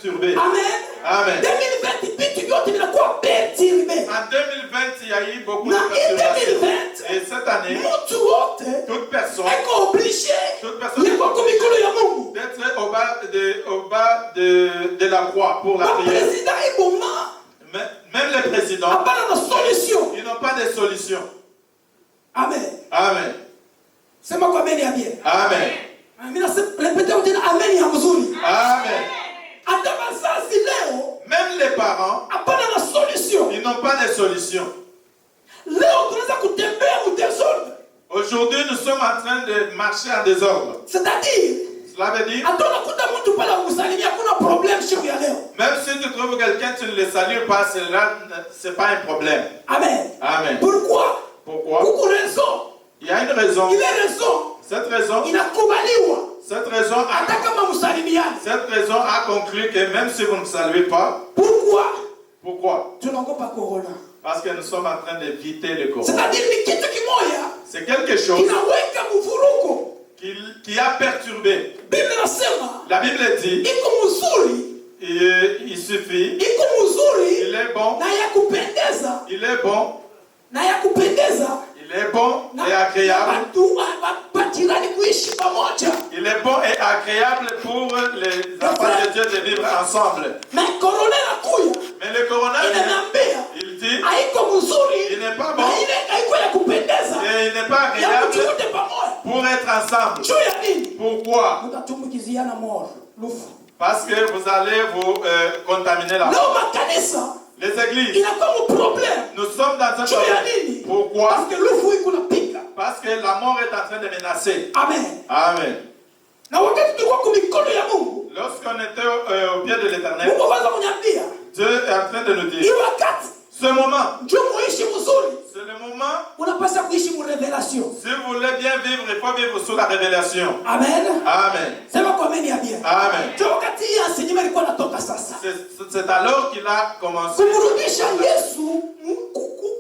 perturbé. Amen. Amen. 2020 vitu vyote vinakuwa perturbé. En 2020, il y a eu beaucoup de Na perturbations. 2020 Et cette année, mtu wote toute personne eko obligé Toute personne yeko kwa mikono ya Mungu. d'être au bas de la croix pour la Ba prière. president iboma Même les présidents, hapana na solution. ils n'ont pas de solution. Amen. Amen. Sema kwa amen ya bien. Amen. Mimi répéter tena amen ya mzuri. Amen. Hata wazazi leo Même les parents, hapana na solution. ils n'ont pas de solution. Leo tunaweza kutembea mu désordre. Aujourd'hui, nous sommes en train de marcher en désordre. C'est-à-dire Cela veut dire, hata unakuta mtu pale akusalimia hakuna problem siku ya leo. même si tu trouves quelqu'un, tu ne le salues pas, cela, c'est pas un problème. Amen. Amen. Pourquoi? Pourquoi? Kuko raison. Il y a une raison. Ile raison Cette raison inakubaliwa hata kama msalimiani. Cette raison a conclu que même si vous ne saluez pas, Pourquoi? pourquoi? Tunaogopa corona. Parce que nous sommes en train d'éviter le corona. C'est-à-dire ni kitu kimoya C'est quelque chose kinaweka mvuruko. qui a perturbé. Biblia inasema La Bible dit, iko mzuri, il suffit, iko mzuri il est bon, na ya kupendeza, il est bon, na ya kupendeza il est bon na et agréable. watu wapatirani kuishi pamoja. Il est bon et agréable pour les enfants de Dieu de vivre ensemble. Na corona inakuya Mais le coronavirus, inaniambia il dit, haiko mzuri, il n'est pas bon na ile haiko ya kupendeza et il n'est pas ya agréable kuchukute pamoja. pour être ensemble. Juu ya nini? Pourquoi? Mtatumbukiziana moro lufu. Parce que vous allez vous contaminer là. Leo makanisa Les églises, inakuwa mu problème. nous sommes dans un Juu ya problème. nini? Pourquoi? Parce que lufu iko napika. Parce que la mort est en train de menacer. Amen. Amen. Na wakati tulikuwa kwa mikono ya Mungu, Lorsqu'on était au pied de l'Éternel, Mungu kwanza kuniambia, Dieu est en train de nous hii dire, wakati ce moment, ndio muishi mzuri, c'est le moment, unapaswa kuishi mu revelation. si vous voulez bien vivre, il faut vivre sous la révélation. Amen. Amen. Sema kwa amen ya bien. Amen. Ndio wakati hii enseignement ilikuwa natoka sasa. C'est alors qu'il a commencé. Kumrudisha Yesu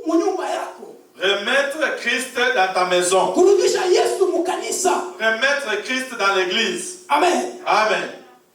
mu nyumba yako. Remettre Christ dans ta maison. Kurudisha Yesu mu kanisa. Remettre Christ dans l'église. Amen. Amen.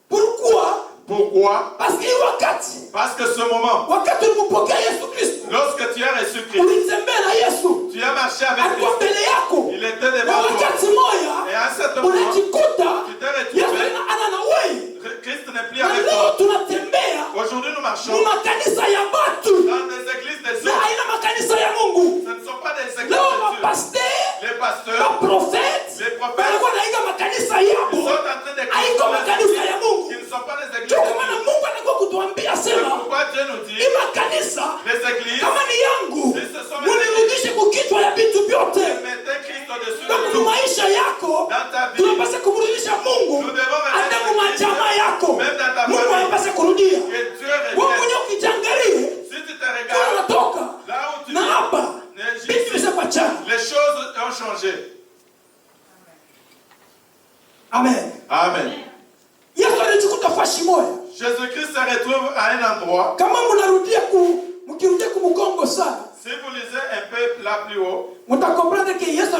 Pourquoi? Pourquoi? Parce que hii wakati, Parce que ce moment, wakati ulimpokea Yesu Kristo, lorsque tu as reçu Christ, ulitembea na Yesu, tu as marché avec alikuwa Christ. mbele yako. Il était Na devant toi. wakati moja Et à ce moment, unajikuta tu t'es Yesu retrouvé. ana na wewe. Christ n'est plus Na avec leo toi. tunatembea Aujourd'hui, nous marchons mu makanisa ya batu dans des églises des na hommes. haina makanisa ya Mungu. Ce ne sont pas des églises Leo de Dieu. mapasteur, Les pasteurs, maprofete les prophètes, wanakuwa naiga makanisa ils yabo, sont en train de haiko makanisa ya Mungu. qui ne sont pas des églises Ndio de kwa maana Dieu. Mungu anakuwa kutuambia C'est sema, pourquoi Dieu nous dit, hii makanisa les églises, kama ni yangu, si ce sont mes munirudishe kukichwa ya vitu vyote. mettez Christ au-dessus Na de mu tout. maisha yako Dans ta vie, tunapaswa kumrudisha Mungu, nous devons hata mu remettre Christ, majamaa yako même dans ta Mungu famille, anapaswa kurudia. que Dieu Wewe revienne. mwenyewe ukijangalie Si tu te kule regardes, unatoka là où tu na hapa vis, vitu vishakwachana. les choses ont changé. Amen. Amen. Yesu alijikuta fashi moja. Jésus-Christ se retrouve à un endroit. Kama mkirudia kumgongo sana, Si vous lisez un peu là plus haut, mtakomprendre que Yesu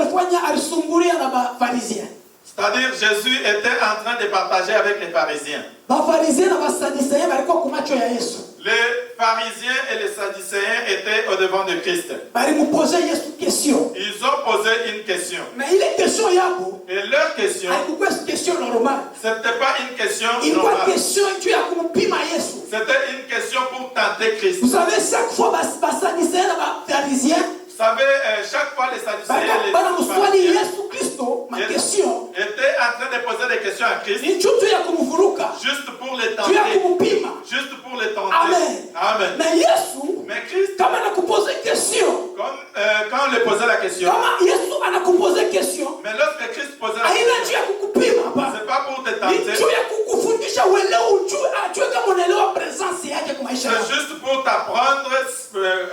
alisumbulia na Bafarisayo. c'est-à-dire Jésus était en train de partager avec les pharisiens. Bafarisayo na Basaddusayo walikuwa kumacho ya Yesu. Les pharisiens et les sadducéens étaient au devant de Christ. Balimposer Yesu question. Ils ont posé une question. Mais ile question yabo Et leur question, haikuwa question normale. ce n'était pas une question Ilikuwa normale. question tu ya kumpima Yesu. C'était une question pour tenter Christ. Vous savez, chaque fois Basaddusayo na Bafarisiens Vous savez, chaque fois les sadducéens et les banamswali pharisiens Yesu Kristo ma question étaient en train de poser des questions à Christ, ni chutu ya kumvuruka, juste pour les tu ya tenter. kumpima. Juste pour les tenter. Amen. Amen. Mais Yesu Mais Christ, kama anakupoza question, quand on lui posait la question, kama Yesu anakupoza question, mais lorsque Christ posait la haina njia question, ya kukupima hapa. c'est pas pour te Ni tenter, njia ya kukufundisha uelewe, ajue kama unaelewa presence yake kwa maisha yako. c'est juste pour t'apprendre,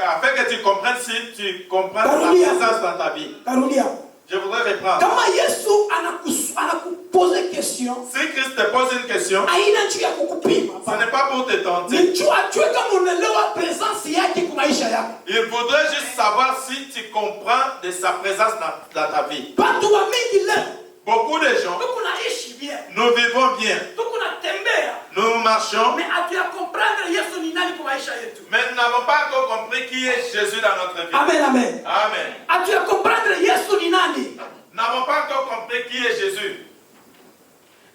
afin que tu comprennes si tu comprends la Carolia. présence dans ta vie. Karudia. Je voudrais reprendre. Kama Yesu anakupoza question, Si Christ te pose une question, haina njia ya kukupima ce hapa. n'est pas pour te tenter. Ni ajue kama unaelewa presence yake kwa maisha yako. Il faudrait juste savoir si tu comprends de sa présence dans ta vie. Watu wa mingi leo Beaucoup de gens, tuko naishi bien, nous vivons bien, tuko natembea, Nous marchons, mais hatuya comprendre Yesu ni nani kwa maisha yetu. mais nous n'avons pas encore compris qui est Jésus dans notre vie. Amen, amen. Amen. Hatuya comprendre Yesu ni nani. Nous n'avons pas encore compris qui est Jésus.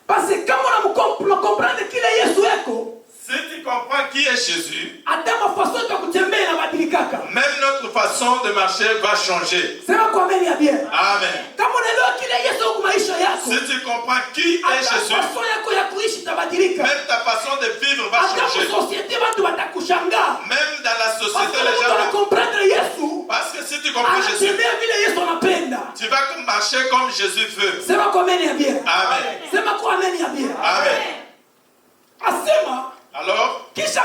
Parce que kama unakomprendre kile Yesu yako, Si tu comprends qui est Jésus, hata mafaso ya kutembea inabadilikaka. même notre façon de marcher va changer. Sema kwa ameni ya bien. Amen. Kama unaelewa kile Yesu kwa maisha yako, Si tu comprends qui est hata Jésus, faso yako ya kuishi itabadilika. même ta façon de vivre va Hata changer. kwa societe watu watakushangaa. Même dans la Parce société, que les mtu gens vont... anakomprendre Yesu, Parce que si tu comprends Jésus, anatembea vile Yesu anapenda. tu vas marcher comme Jésus veut. Sema kwa ameni ya bien. Amen. Sema kwa ameni ya bien. Amen. Asema Alors, kisha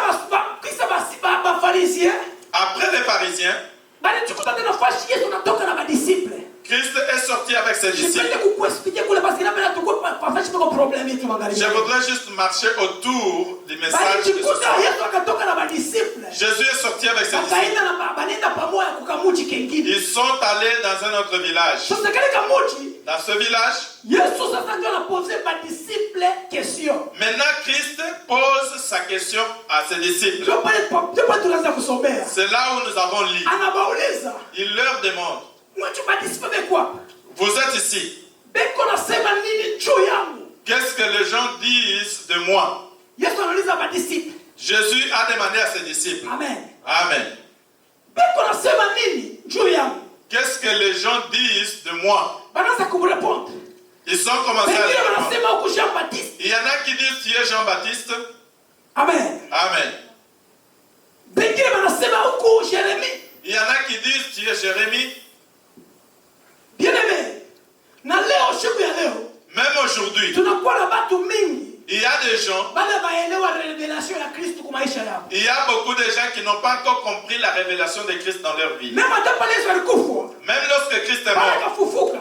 Bafarisien après les pharisiens, balichukua tena fashi Yesu anatoka na madisiple. Christ est sorti avec ses disciples. Sipende kukuexpliquer kule parce que napenda tukue fashi kwa problème yetu magharibi. Je voudrais juste marcher autour du message de ce Balichukua soir. Yesu akatoka na madisiple. Jésus est sorti avec ses disciples. Akaenda na banenda pamoja kukamuji kengine. Ils sont allés dans un autre village. Sasa kale kamuji Dans ce village, Yesu sasa ndio anaposer madisiple question. maintenant Christ pose sa question à ses disciples. Ndio pale tunaanza kusomea. C'est là où nous avons lu. Anabauliza, Il leur demande, mwachu madisiple beko vous êtes ici. beko nasema nini juu yangu? Qu'est-ce que les gens disent de moi? Yesu anauliza madisiple. Jésus a demandé à ses disciples. Amen. Amen. Beko nasema nini juu yangu? Qu'est-ce que les gens disent de moi? Banaanza kumrepondre. Ils ont commencé à Wengine répondre. wanasema huku Jean Baptiste. Il y en a qui disent tu es Jean-Baptiste. Amen. Amen. Wengine wanasema huku Jérémie. Il y en a qui disent tu es Jérémie. Bien-aimé. Na leo siku ya leo Même aujourd'hui, tunakuwa na watu mingi il y a des gens, bale baelewa revelation ya Kristo kwa maisha yao. il y a beaucoup de gens qui n'ont pas encore compris la révélation de Christ dans leur vie. Même hata pale Yesu alikufa, Même lorsque Christ est pale mort, akafufuka.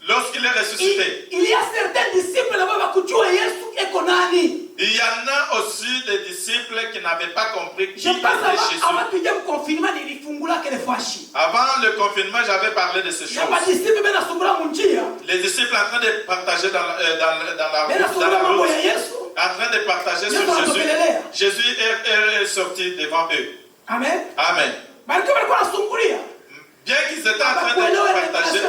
lorsqu'il est ressuscité, Il y a certains disciples ambao bakujua Yesu eko nani. il y en a aussi des disciples qui n'avaient pas compris qui Je était pense Jésus. avant tuje mkonfinema nilifungula kile fashi. Avant le confinement, j'avais parlé de ces Ya choses. madisiple bena sungula munjia. Les disciples en train de partager dans la Bena route, sungula mambo ya Yesu. en train de partager Yesu sur Jésus. anatokelelela. Jésus est sorti devant eux. Amen. Amen. Balikuwa walikuwa nasungulia. Bien qu'ils étaient en train de partager,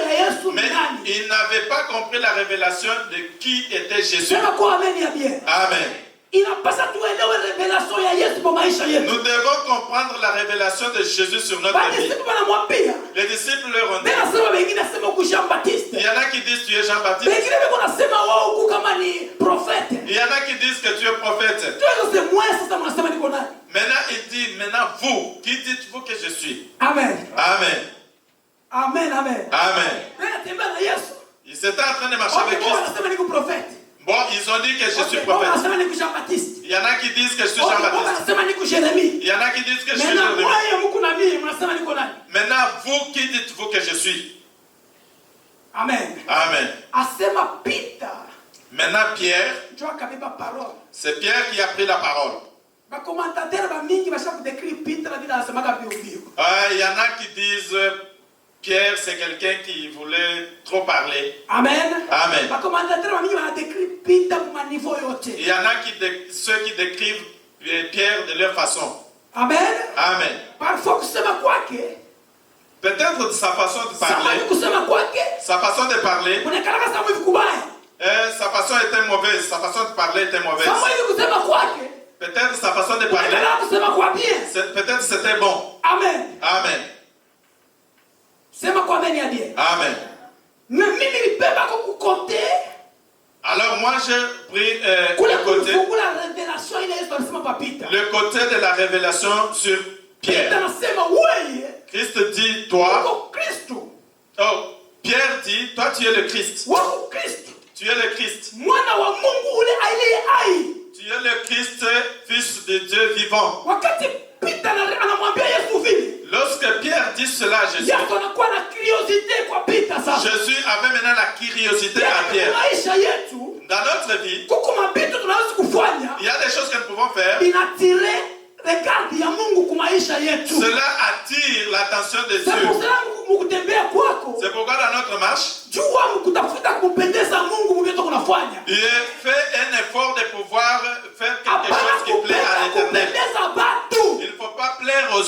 mais ils n'avaient pas compris la révélation de qui était Jésus. Sema kwa amen ya bien. Amen. Inapasa tuelewe revelation ya Yesu kwa maisha yetu. Nous devons comprendre la révélation de Jésus sur notre vie. Badisiple wanamwambia. Les disciples leur ont dit, Bena sema wengine nasema huku Jean Baptiste. il y en a qui disent tu es Jean-Baptiste. Wengine beko nasema wao huku kama ni prophète. Il y en a qui disent que tu es prophète. Tuweza sema mwe sasa mnasema niko nani? Maintenant, il dit, maintenant vous, qui dites-vous que je suis? Amen. Amen. Amen, amen. Amen. Bena tembea na Yesu. Ils étaient en train de marcher avec Wao Christ. wanasema niko prophète. Bon, ils ont dit que je suis Wao prophète. wanasema niko Jean Baptiste. Il y en a qui disent que je suis Wao Jean-Baptiste. wanasema niko Jérémie. Il y en a qui disent que je suis Maintenant Jérémie. mwe mko na mimi mnasema niko nani? Maintenant, vous, qui dites-vous que je suis? Amen. Amen. Asema Peter. Maintenant, Pierre, Ndio akabeba parole. c'est Pierre qui a pris la parole. Bakomantateri bamingi bashaku décrire Peter bila asemaka bio bio. Il y en a qui disent Pierre, c'est quelqu'un qui voulait trop parler. Amen. Amen. Bakomantateri bamingi bana décrire Peter kwa niveau yote. Il y en a ceux qui décrivent Pierre de leur façon. Amen. Amen. Parfois kusema kwake, Peut-être sa façon de samani parler, kusema kwake, sa façon de parler, kunakalaka samu hivi kubaya. sa façon était mauvaise, sa façon de parler était mauvaise. Samu hivi kusema kwake, Peut-être sa façon de parler, kunakalaka kusema kwa bien. peut-être c'était bon. Amen. Amen. Sema kwa amen ya bien. Amen. Mais mimi nilibeba kwa kukote, Alors moi j'ai pris kule le côté kufungula revelation ile Yesu alisema pa Peter. le côté de la révélation sur Peter Pierre. anasema wewe Christ dit, toi, uko Kristo. oh, Pierre dit, toi tu es le Christ. Wako Kristo. Tu es le Christ. Mwana wa Mungu ule aliye hai. Tu es le Christ, fils de Dieu vivant. Wakati Peter anamwambia Yesu vile, Lorsque Pierre dit cela à Jésus, Yesu anakuwa na curiosité kwa Peter sasa. Jésus avait maintenant la curiosité à Pierre. Maisha yetu Dans notre vie, kuko mabitu tunaweza kufanya il y a des choses que nous pouvons faire. inatire regard ya Mungu kwa maisha yetu. Cela attire l'attention de Sasa Dieu. mkutembea kwako, C'est pourquoi dans notre marche, jua mkutafuta kumpendeza Mungu mvyeto kunafanya. il fait un effort de pouvoir faire quelque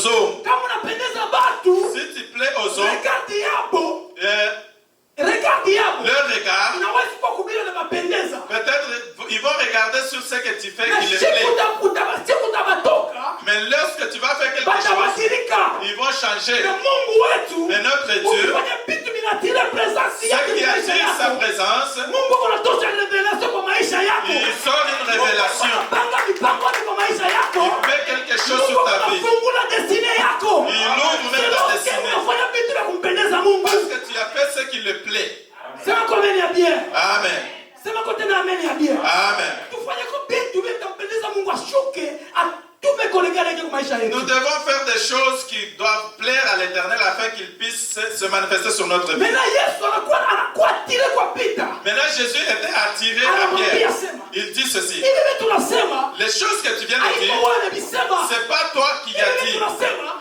aux hommes, kama unapendeza watu, si tu plais aux hommes, regarde yabo, leur regard, unaweza kuwa kubila na mapendeza. peut-être ils vont regarder sur ce que tu fais Na qui les siku plaît. utabatoka, Mais lorsque tu vas faire quelque chose, batabadilika. ils vont changer. Na Mungu wetu, Mais notre Dieu, ukifanya vitu vinatira presence ce yake qui kwa maisha attire sa yako, présence, Mungu anatosha revelation kwa maisha yako. il sort une révélation. Panga mipango yake kwa maisha yako. Il fait quelque chose sur ta vie. Mungu destinée yako. Il ouvre même ta destinée. Unafanya vitu vya kumpendeza Mungu. Parce que tu as fait ce qui le plaît. Sema kwa amen ya bien. Amen. Sema kwa tena amen ya bien. Amen. Tufanye kwa vitu vitampendeza Mungu ashuke atume kolegana yake kwa maisha yetu. Nous devons faire des choses qui doivent plaire à l'Éternel afin qu'il puisse se manifester sur notre vie. Maintenant Yesu anakuwa attiré kwa Peter. Maintenant Jésus était attiré à Pierre. Il dit ceci. Hivi tunasema Les choses que tu viens de dire, wewe bisema. c'est pas toi qui as dit.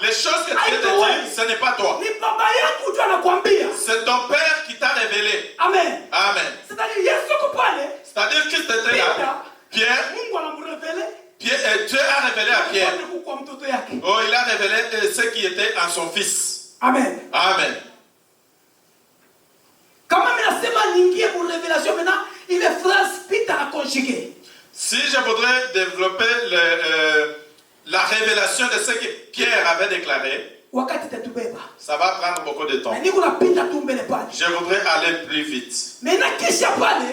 Les choses que tu viens de dire, ce n'est pas toi. Ni baba yako tu anakuambia. C'est ton Père qui t'a révélé. Amen. Amen. C'est-à-dire Yesu ko pale. C'est-à-dire Christ était là. Pierre, Mungu anamrevele. Dieu a révélé à Pierre. Kwa mtoto yake. Oh, il a révélé ce qui était en son fils. Amen. Amen. Quand même nasema ningie pour révélation maintenant, il est phrase Peter a conjugué. Si je voudrais développer la révélation de ce que Pierre avait déclaré, Wakati tatubeba. ça va prendre beaucoup de temps. Na niko napita tu mbele pale. Je voudrais aller plus vite. Maintenant kisha pale,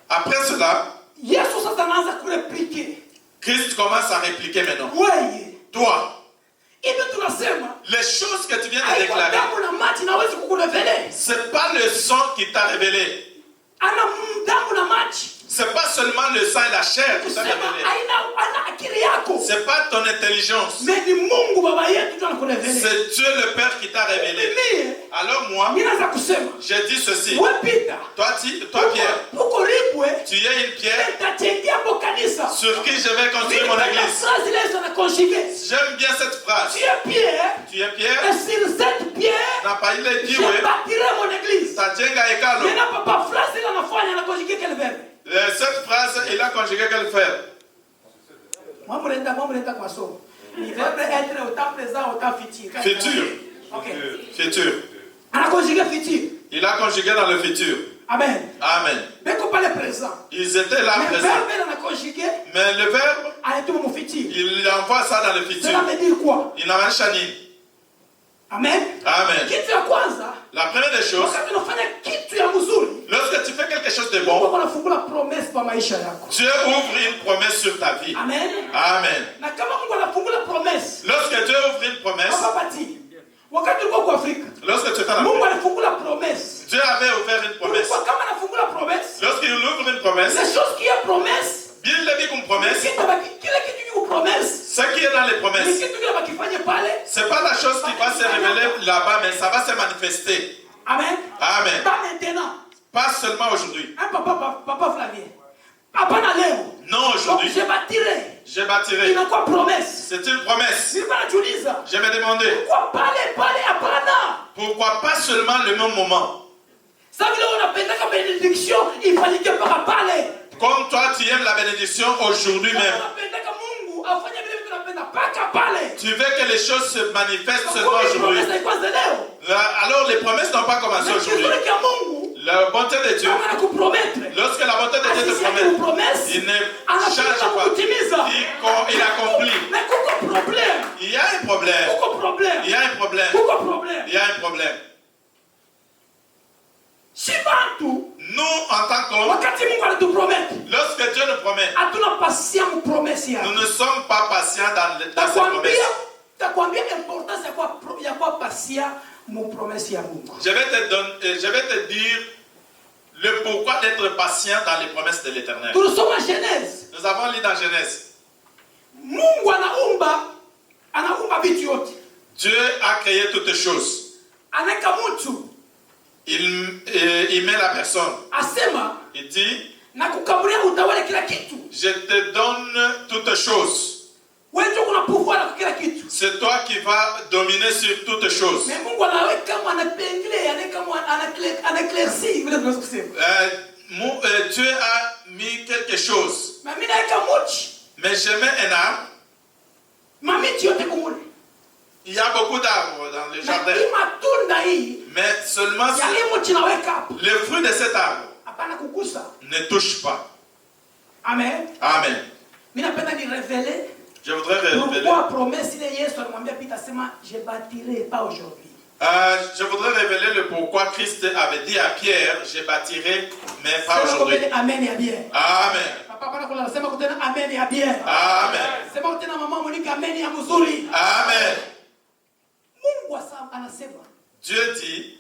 Après cela, Yesu sasa anaanza kureplique. Christ commence à répliquer maintenant. Wewe, Toi, hivi tunasema les choses que tu viens de déclarer, damu na maji naweza kukurevele. c'est pas le sang qui t'a révélé. Ana damu na maji. C'est pas seulement le sang et la chair qui t'a Kusema révélé. ana akili yako. C'est pas ton intelligence. Mais ni Mungu baba yetu tu anakurevele. C'est Dieu le Père qui t'a révélé. Mimi, Alors moi, ninaanza kusema. j'ai dit ceci. Wewe Peter. Toi Pierre, Uko ribwe. tu es une pierre Nitachengia hapo kanisa. sur qui je vais construire mon église. Phrase ile sana conjugué. J'aime bien cette phrase. Tu es pierre. Tu es pierre. Et sur cette pierre, N'a pas il dit je oui. bâtirai mon église. Tajenga hekalo. Maintenant papa phrase ile anafanya ana conjugué quel verbe? Cette phrase, il a conjugué quel verbe? Mambo leta kwa somo. Ni verbe être autant présent autant futur. Futur. OK. Futur. Ana conjugué futur. Il a conjugué dans le futur. Amen. Amen. Mais qu'on parle présent. Ils étaient là Mais présents. verbe il a conjugué. Mais le verbe, Allez tout mon futur. il envoie ça dans le futur. Cela veut dire quoi? Il n'a pas chani. Amen. Amen. Kitu ya kwanza. La première des choses, Wakati unafanya kitu ya mzuri. lorsque tu fais quelque chose de Mungu bon, anafungula promesse kwa maisha yako. Dieu ouvre une promesse sur ta vie. Amen. Amen. Na kama Mungu anafungula promesse, Lorsque Dieu ouvre une promesse, hapa pati. Wakati ulikuwa kwa Afrika, lorsque tu es en Mungu Afrique, alifungula promesse. Dieu avait ouvert une promesse. Ulikuwa kama anafungula promesse, Lorsqu'il ouvre une promesse, les choses qui est promesse, bien le dit comme promesse, kile kitu kiko promesse, ce qui est dans les ni promesses, kitu kile bakifanye pale. c'est pas la chose qui va se révéler là-bas, mais ça va se manifester. Amen. Amen. Pas maintenant. Pas seulement aujourd'hui. Hein, papa Flavien. Hapana leo. Non, aujourd'hui. Je bâtirai. Je bâtirai. Inakuwa promesse. C'est une promesse. Sisi tunajiuliza. Je me demandais, Pourquoi pale hapana? pourquoi pas seulement le même moment? Ça vile unapendaka benediction ifanyike mpaka pale. Comme toi, tu aimes la bénédiction aujourd'hui même. Unapendaka Mungu afanye vile vitu unapenda mpaka pale. Tu veux que les choses se manifestent seulement aujourd'hui. Alors les promesses n'ont pas commencé aujourd'hui. La bonté de Dieu, lorsque la bonté de Dieu te promet, il ne change pas. Il accomplit. Il y a un problème. Il y a un problème. Il y a un problème. Nous, en tant qu'hommes, lorsque Dieu nous promet, nous ne sommes pas patients dans ses promesses. Je vais te dire le pourquoi d'être patient dans les promesses de l'Éternel. Nous avons lu dans Genèse. Dieu a créé toutes choses. Il met la personne. Il dit, je te donne toutes choses. C'est toi qui vas dominer sur toutes choses. Dieu a mis quelque chose. Mais je mets un arbre. Il y a beaucoup d'arbres dans le jardin. Mais seulement les fruits de cet arbre ne touchent pas. Amen. Amen. Je voudrais révéler. Pourquoi promesse je bâtirai pas aujourd'hui. Je voudrais révéler le pourquoi Christ avait dit à Pierre, je bâtirai, mais pas aujourd'hui. Amen et bien. Amen. Amen et bien. Amen. Amen. Dieu dit,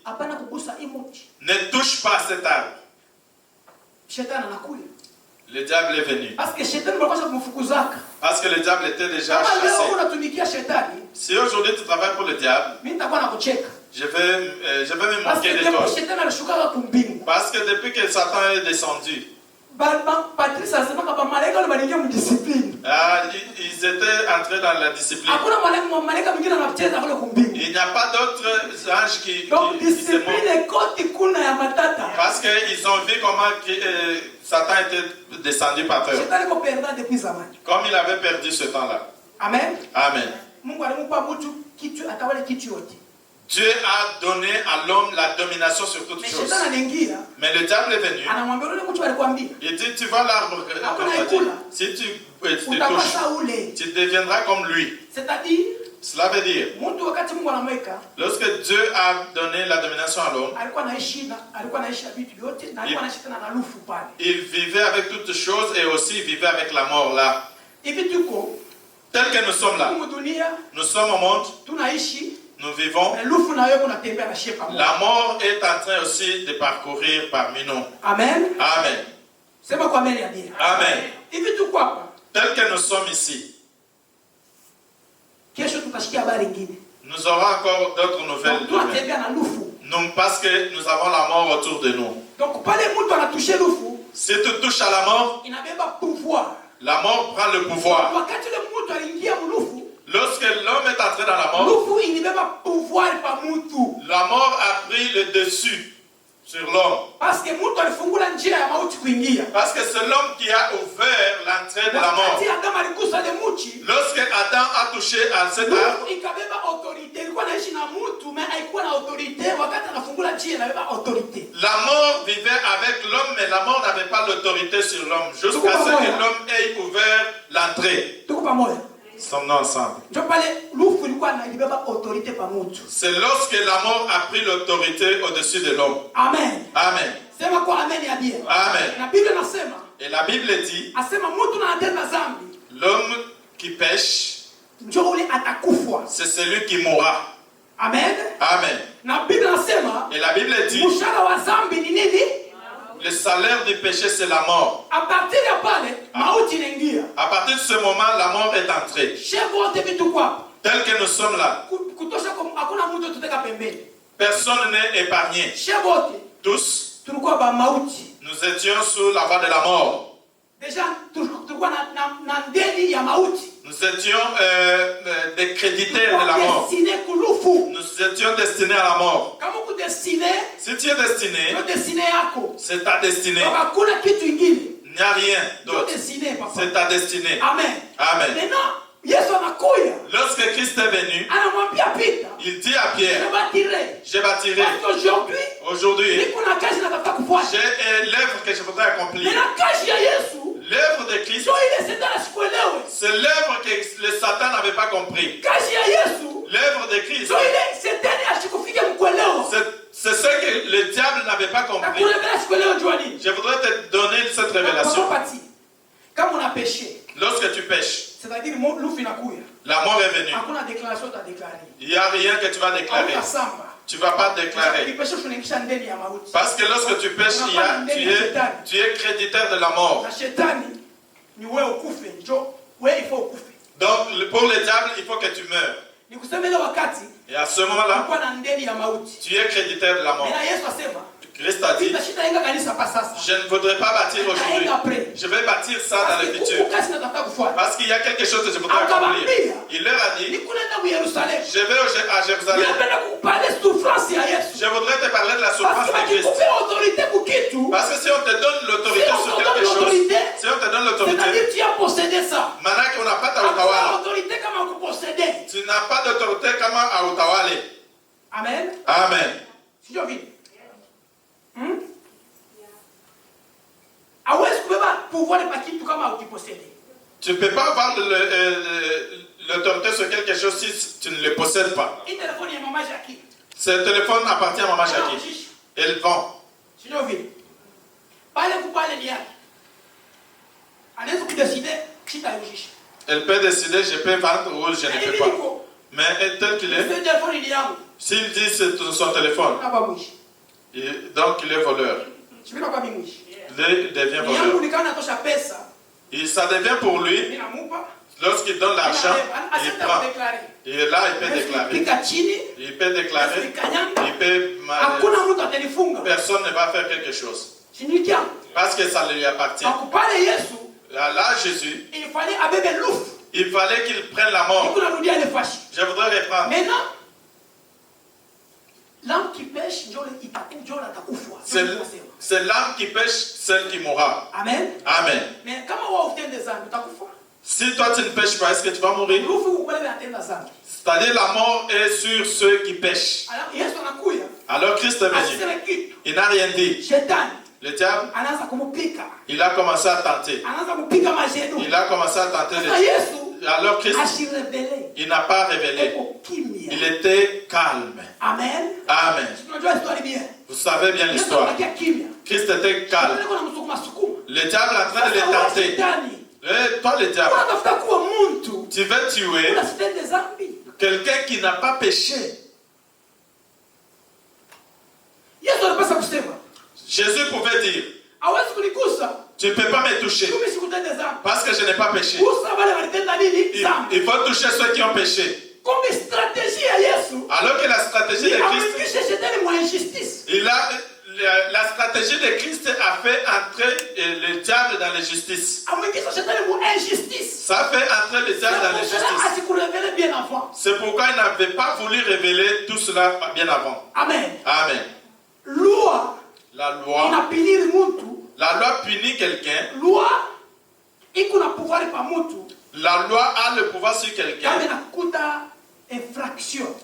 ne touche pas cet arbre. Le diable est venu. Parce que le diable était déjà chassé. Si aujourd'hui tu travailles pour le diable, je vais me moquer de toi. Parce que depuis que Satan est descendu, ils étaient entrés dans la discipline. Il n'y a pas d'autres anges qui se moquent. Parce qu'ils ont vu comment Satan était descendu par terre. Comme il avait perdu ce temps-là. Amen. Amen. Dieu a donné à l'homme la domination sur toutes choses. Mais le diable est venu. Il dit, tu vois l'arbre. Si tu touches, tu deviendras comme lui. C'est-à-dire, cela veut dire, lorsque Dieu a donné la domination à l'homme, il vivait avec toutes choses et aussi il vivait avec la mort là. Tel que nous sommes là, nous sommes au monde, nous vivons. La mort est en train aussi de parcourir parmi nous. Amen. Amen. Amen. Tel que nous sommes ici, nous aurons encore d'autres nouvelles. Non, parce que nous avons la mort autour de nous. Si tu touches à la mort, la mort prend le pouvoir. Lorsque l'homme est entré dans la mort, la mort a pris le dessus sur l'homme. Parce que c'est l'homme qui a ouvert l'entrée de la mort. Lorsque Adam a touché à cet arbre, la mort vivait avec l'homme, mais la mort n'avait pas l'autorité sur l'homme. Jusqu'à ce que l'homme ait ouvert l'entrée. Sommes-nous ensemble? C'est lorsque la mort a pris l'autorité au-dessus de l'homme. Amen. Amen. Amen. Et la Bible dit, l'homme qui pêche, c'est celui qui mourra. Amen. Amen. Et la Bible dit, le salaire du péché, c'est la mort. À partir de ce moment, la mort est entrée. Tel que nous sommes là, personne n'est épargné. Tous, nous étions sous la voie de la mort. Nous étions des créditeurs de la mort. Nous étions destinés à la mort. Si tu es destiné, c'est ta destinée. Il n'y a rien d'autre. C'est ta destinée. Amen. Amen. Lorsque Christ est venu, il dit à Pierre, je bâtirai. Aujourd'hui, j'ai l'œuvre que je voudrais accomplir. L'œuvre de Christ, c'est l'œuvre que le Satan n'avait pas compris. L'œuvre de Christ, c'est ce que le diable n'avait pas compris. Je voudrais te donner cette révélation. Lorsque tu pêches, c'est-à-dire la mort est venue. Il n'y a rien que tu vas déclarer. Tu ne vas pas déclarer. Parce que lorsque tu pêches, tu es créditeur de la mort. Donc pour le diable, il faut que tu meurs. Et à ce moment-là, tu es créditeur de la mort. Christ a dit, je ne voudrais pas bâtir aujourd'hui. Je vais bâtir ça dans le futur. Parce qu'il y a quelque chose que je voudrais accomplir. Il leur a dit, je vais à Jérusalem. Je voudrais te parler de la souffrance de Christ. Parce que si on te donne l'autorité sur quelque chose, si on te donne l'autorité, maintenant qu'on n'a pas ta procéder. Tu n'as pas d'autorité comme à Ottawa. Amen. Amen. Si je vis. Ah ouais, est-ce que tu peux pouvoir ne pas quitter comme à posséder? Tu ne peux pas avoir l'autorité sur quelque chose si tu ne le possèdes pas. Il téléphone à maman Jackie. Ce téléphone appartient à maman Jackie. Elle vend. Si je vis. Parlez pour parler bien. Allez-vous décider si tu as eu juste. Elle peut décider, je peux vendre ou je ne peux pas. Mais tel qu'il est, s'il dit c'est son téléphone, donc il est voleur. Il devient voleur. Et ça devient pour lui, lorsqu'il donne l'argent, il prend. Et là, il peut déclarer. Il peut déclarer. Personne ne va faire quelque chose. Parce que ça lui appartient. Là, Jésus, il fallait qu'il prenne la mort. Je voudrais reprendre. Maintenant, l'âme qui pêche, c'est l'âme qui pêche, celle qui mourra. Amen. Amen. Mais comment on obtient des âmes? Si toi tu ne pêches pas, est-ce que tu vas mourir? C'est-à-dire la mort est sur ceux qui pêchent. Alors Christ est venu. Il n'a rien dit. Le diable, il a commencé à tenter. Il a commencé à tenter. Alors Christ, il n'a pas révélé. Il était calme. Amen. Amen. Vous savez bien l'histoire. Christ était calme. Le diable est en train de le tenter. Toi le diable, tu veux tuer quelqu'un qui n'a pas péché. Jésus pouvait dire, tu ne peux pas me toucher parce que je n'ai pas péché. Il faut toucher ceux qui ont péché. Alors que la stratégie de Christ, la stratégie de Christ a fait entrer le diable dans l'injustice. Ça a fait entrer le diable dans l'injustice. C'est pourquoi il n'avait pas voulu révéler tout cela bien avant. Amen. Amen. La loi punit quelqu'un. La loi a le pouvoir sur quelqu'un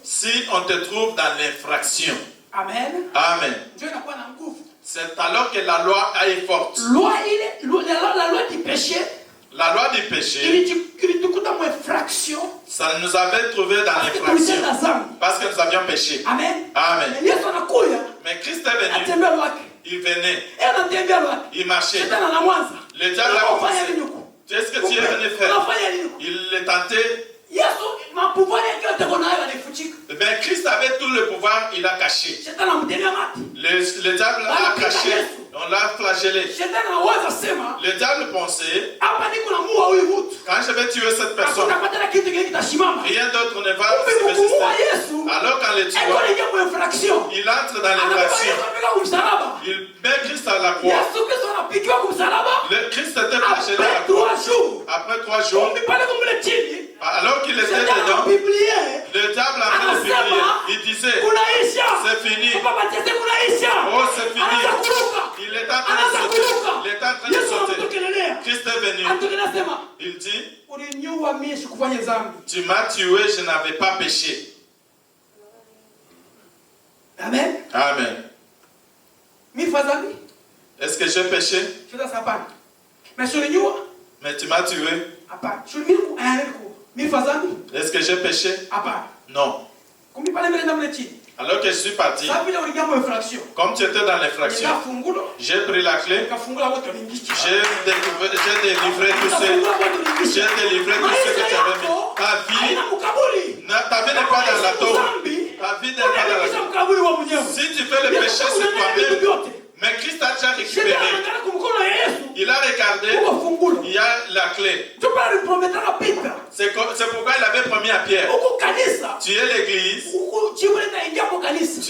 si on te trouve dans l'infraction. Amen. Amen. C'est alors que la loi est forte. La loi du péché. La loi du péché. Ça nous avait trouvé dans l'infraction. Parce que nous avions péché. Amen. Amen. Mais Christ est venu. Il venait. Il marchait. Le diable a commencé. Est-ce que tu es venu faire? Il le tentait. Mais Christ avait tout le pouvoir, il a caché. Le diable a caché. On l'a flagellé. Le diable pensait, quand je vais tuer cette personne, rien d'autre ne va se résister. Alors quand le tueur, il entre dans l'infraction. Il met Christ à la croix. Le Christ était flagellé à la croix. Après 3 jours, alors qu'il était dedans, le diable a fait le publier. Il disait, c'est fini. Oh, c'est fini. Il est en train de sauter. Il est en train de sauter. Christ est venu. Il dit, tu m'as tué, je n'avais pas péché. Amen. Amen. Est-ce que j'ai péché? Mais tu m'as tué. Est-ce que j'ai péché? Non. Alors que je suis parti, comme tu étais dans l'infraction, j'ai pris la clé, j'ai délivré tout ce que tu avais mis. Ta vie n'est pas dans la tombe. Ta vie n'est pas dans la tombe. Si tu fais le péché, c'est toi-même. Mais Christ a déjà récupéré. Il a regardé, il y a la clé. C'est pourquoi il avait promis à Pierre. Tu es l'église. Tu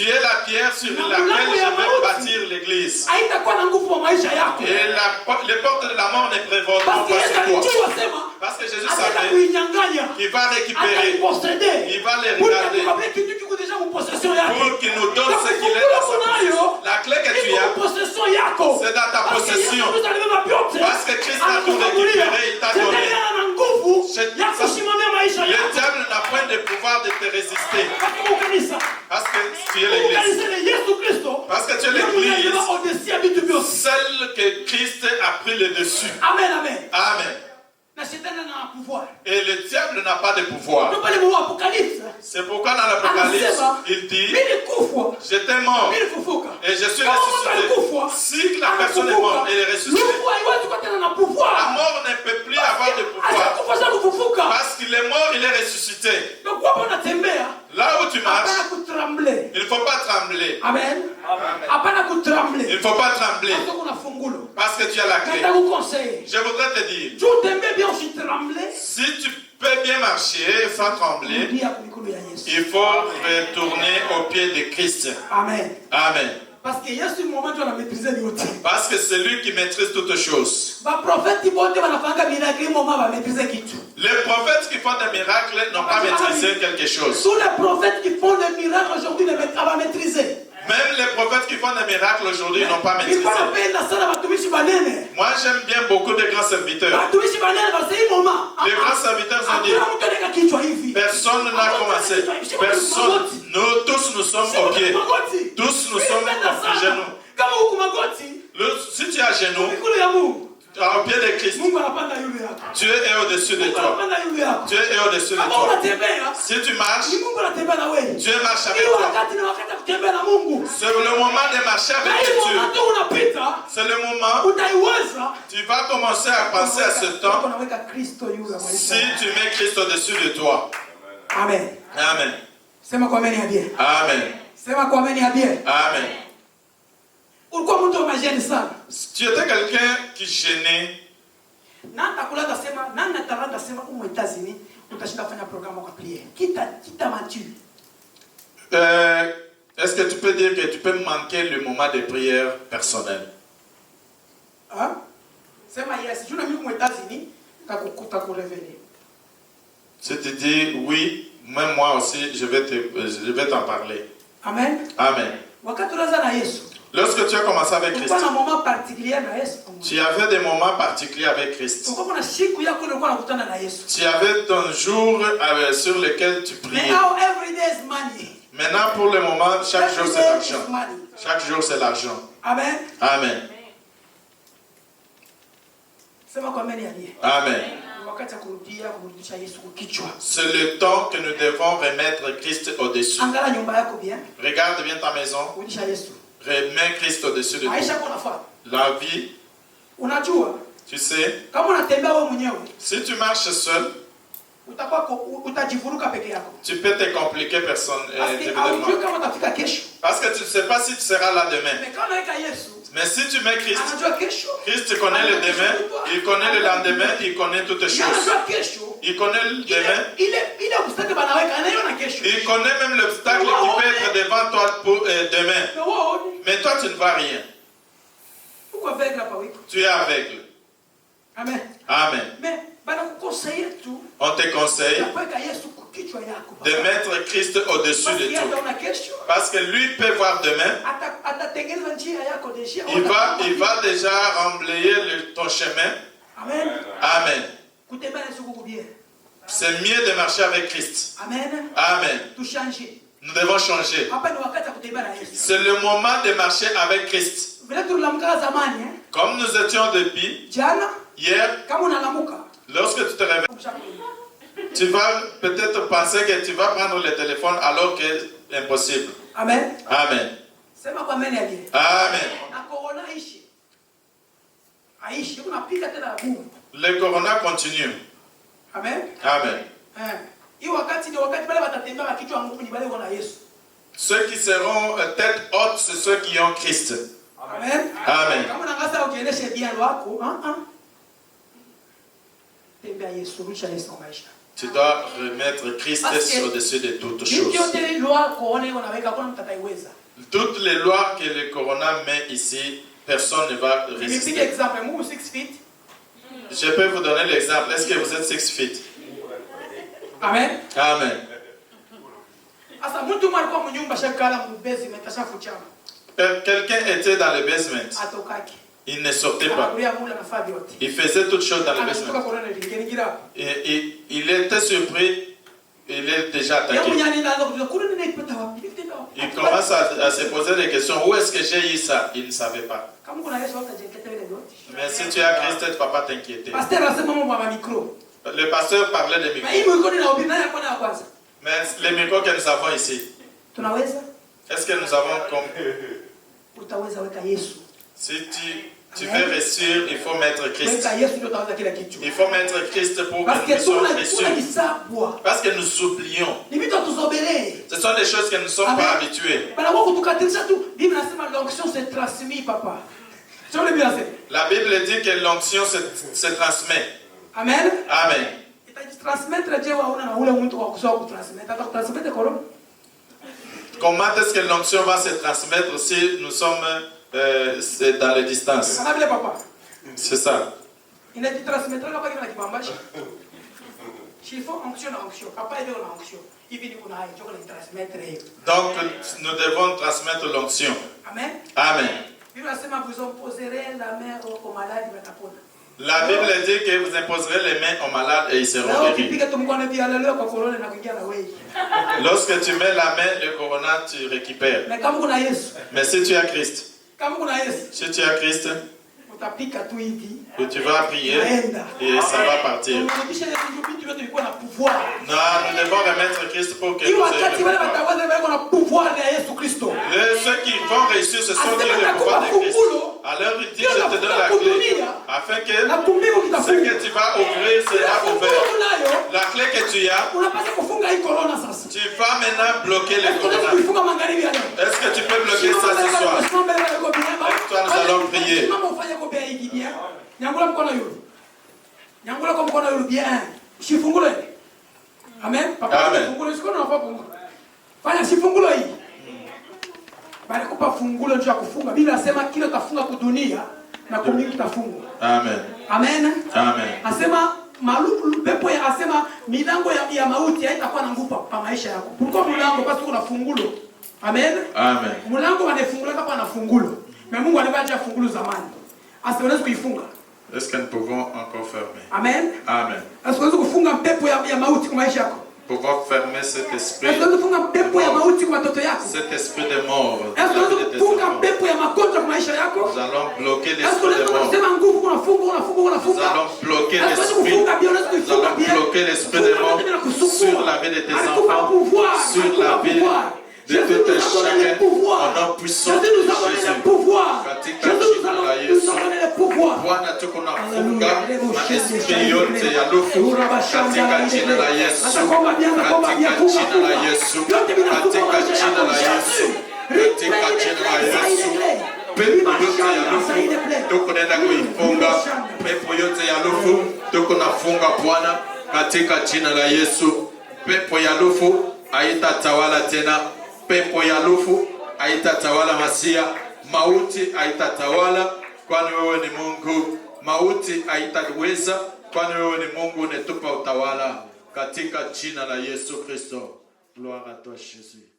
es la pierre sur laquelle je vais bâtir l'église. Et les portes de la mort ne prévaudront pas sur toi. Parce que Jésus savait qu'il va récupérer. Il va les regarder. Pour qu'il nous donne ce qu'il est dans sa possession. La clé que tu as, c'est dans ta possession. Parce que Christ a tout récupéré, il t'a donné. Le diable n'a point résister. Parce que tu es l'église. Parce que tu es l'église. Celle que Christ a pris le dessus. Amen, amen. Amen. Et le diable n'a pas de pouvoir. C'est pourquoi dans l'Apocalypse, il dit, j'étais mort et je suis ressuscité. Si la personne est morte et est ressuscitée, la mort ne peut plus avoir de pouvoir. Parce qu'il est mort, il est ressuscité. Là où tu marches, il ne faut pas trembler. Amen. Il ne faut pas trembler. Parce que tu as la clé. Je voudrais te dire, si tu peux bien marcher sans trembler, il faut retourner au pied de Christ. Amen. Amen. Parce qu'il y a ce moment où on a maîtrisé les autres. Parce que c'est lui qui maîtrise toutes choses. Les prophètes qui font des miracles n'ont pas maîtrisé quelque chose. Tous les prophètes qui font des miracles aujourd'hui ne vont pas maîtriser. Même les prophètes qui font des miracles aujourd'hui n'ont pas maîtrisé. Moi j'aime bien beaucoup de grands serviteurs. Les grands serviteurs ont dit, personne n'a commencé. Personne. Nous tous nous sommes au pied. Tous nous sommes à genoux. Si tu es à genoux, au pied de Christ, Dieu est au-dessus de toi. Dieu est au-dessus de toi. Si tu marches, Dieu marche avec toi. C'est le moment de marcher avec Dieu. C'est le moment où tu vas commencer à penser à ce temps si tu mets Christ au-dessus de toi. Amen. Amen. Amen. Amen. Amen. Pourquoi tu imagines ça? Tu étais quelqu'un qui gênait. Est-ce que tu peux dire que tu peux manquer le moment de prière personnel? Hein? Je te dis oui, même moi aussi, je vais t'en parler. Amen. Amen. Lorsque tu as commencé avec Christ, tu avais des moments particuliers avec Christ. Tu avais ton jour sur lequel tu priais. Maintenant, pour le moment, chaque jour c'est l'argent. Chaque jour c'est l'argent. Amen. Amen. Amen. C'est le temps que nous devons remettre Christ au-dessus. Regarde bien ta maison. Remets Christ au-dessus de toi. La vie, tu sais, si tu marches seul, tu peux te compliquer individuellement. Parce que tu ne sais pas si tu seras là demain. Mais si tu mets Christ, Christ connaît le demain, il connaît le lendemain, il connaît toutes choses. Il connaît le demain. Il connaît même l'obstacle qui peut être devant toi pour demain. Mais toi, tu ne vois rien. Tu es aveugle. Amen. Amen. On te conseille de mettre Christ au-dessus de tout. Parce que lui peut voir demain. Il va déjà remblayer ton chemin. Amen. Amen. C'est mieux de marcher avec Christ. Amen. Amen. Nous devons changer. C'est le moment de marcher avec Christ. Comme nous étions depuis hier, lorsque tu te réveilles, tu vas peut-être penser que tu vas prendre le téléphone alors que c'est impossible. Amen. Amen. Amen. Le corona continue. Amen. Amen. Ceux qui seront tête haute, c'est ceux qui ont Christ. Amen. Amen. Tu dois remettre Christ au-dessus de toutes choses. Toutes les lois que le corona met ici, personne ne va résister. Je peux vous donner l'exemple. Est-ce que vous êtes 6 feet? Amen. Amen. Quelqu'un était dans le basement. Il ne sortait pas. Il faisait toutes choses dans le basement. Et il était surpris il est déjà attaqué. Il commence à se poser des questions. Où est-ce que j'ai eu ça? Il ne savait pas. Mais si tu as Christ, tu ne vas pas t'inquiéter. Le pasteur parlait des micros. Mais les micros que nous avons ici, est-ce que nous avons comme... Si tu veux réussir, il faut mettre Christ. Il faut mettre Christ pour que nous puissions réussir. Parce que nous oublions. Ce sont des choses que nous ne sommes pas habitués. La Bible dit que l'onction se transmet. Amen. Amen. Comment est-ce que l'onction va se transmettre si nous sommes dans les distances? C'est ça. Donc nous devons transmettre l'onction. Amen. Amen. La Bible dit que vous imposerez les mains aux malades et ils seront guéris. Lorsque tu mets la main, le corona, tu récupères. Mais si tu as Christ, si tu as Christ, tu vas prier et ça va partir. Non, nous devons remettre Christ pour que nous ayons le pouvoir. Ceux qui vont réussir, ce sont qui ont le pouvoir de Christ. Alors il dit, je te donne la clé, afin que ce que tu vas ouvrir sera ouvert. La clé que tu as, tu vas maintenant bloquer le corona. Est-ce que tu peux bloquer ça ce soir? Avec toi, nous allons prier. Amen. Amen. Balikupa fungulo njia kufunga. Biblia inasema kile utafunga kudunia na kumbingu kitafungwa. Amen. Amen. Amen. Asema pepo ya asema milango ya mauti haitakuwa na nguvu kwa maisha yako. Kulikuwa mlango basi kuna fungulo. Amen. Amen. Mlango wanafungula kama na fungulo. Na Mungu alibacha fungulo zamani. Asiwezi kuifunga. Est-ce que nous pouvons encore fermer? Amen. Amen. Asiwezi kufunga pepo ya mauti kwa maisha yako. Pouvons fermer cet esprit. Cet esprit de mort. Nous allons bloquer l'esprit de mort. Nous allons bloquer l'esprit. Nous allons bloquer l'esprit de mort sur la vie de tes enfants, sur la vie de tout chacun. Au nom puissant de Jésus. Katika jina la Yesu. Bwana tuko na funga maesprit yote ya lufu. Katika jina la Yesu. Katika jina la Yesu. Katika jina la Yesu. Katika jina la Yesu. Pepo yote ya lufu tuko nenda kuifunga. Pepo yote ya lufu tuko nafunga Bwana katika jina la Yesu. Pepo ya lufu haitatawala tena. Pepo ya lufu haitatawala Masia. Mauti haitatawala, kwani wewe ni Mungu. Mauti haitaweza, kwani wewe ni Mungu, unetupa utawala katika jina la Yesu Kristo. Gloire à toi Jésus.